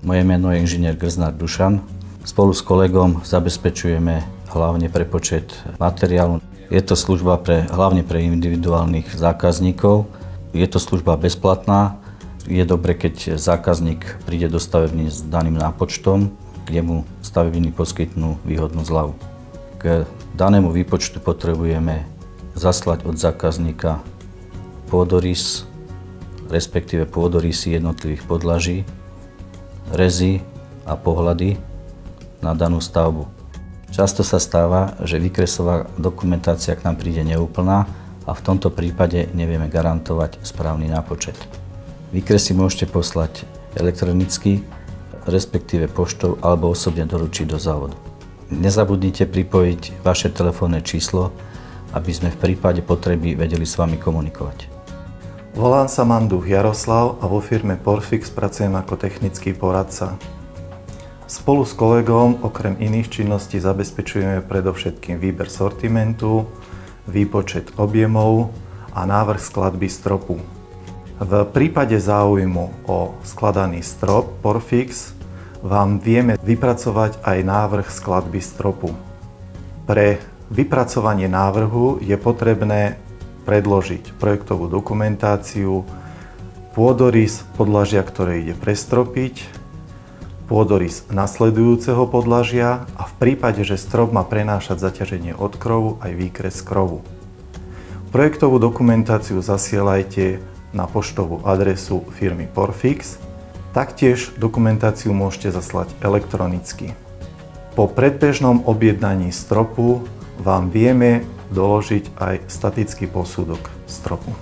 Moje meno je inžinier Grznár Dušan. Spolu s kolegom zabezpečujeme hlavne prepočet materiálu. Je to služba hlavne pre individuálnych zákazníkov. Je to služba bezplatná. Je dobre, keď zákazník príde do stavební s daným nápočtom, kde mu stavební poskytnú výhodnú zľavu. K danému výpočtu potrebujeme zaslať od zákazníka pôdorys, respektíve pôdorysy jednotlivých podlaží, rezy a pohľady na danú stavbu. Často sa stáva, že výkresová dokumentácia k nám príde neúplná a v tomto prípade nevieme garantovať správny nápočet. Výkresy môžete poslať elektronicky, respektíve poštou alebo osobne doručiť do závodu. Nezabudnite pripojiť vaše telefónne číslo, aby sme v prípade potreby vedeli s vami komunikovať. Volám sa Manduch Jaroslav a vo firme Porfix pracujem ako technický poradca. Spolu s kolegom okrem iných činností zabezpečujeme predovšetkým výber sortimentu, výpočet objemov a návrh skladby stropu. V prípade záujmu o skladaný strop Porfix vám vieme vypracovať aj návrh skladby stropu. Pre vypracovanie návrhu je potrebné predložiť projektovú dokumentáciu, pôdorys podlažia, ktoré ide prestropiť, pôdorys nasledujúceho podlažia a v prípade, že strop má prenášať zaťaženie od krovu, aj výkres krovu. Projektovú dokumentáciu zasielajte na poštovú adresu firmy Porfix. Taktiež dokumentáciu môžete zaslať elektronicky. Po predbežnom objednaní stropu vám vieme doložiť aj statický posudok stropu.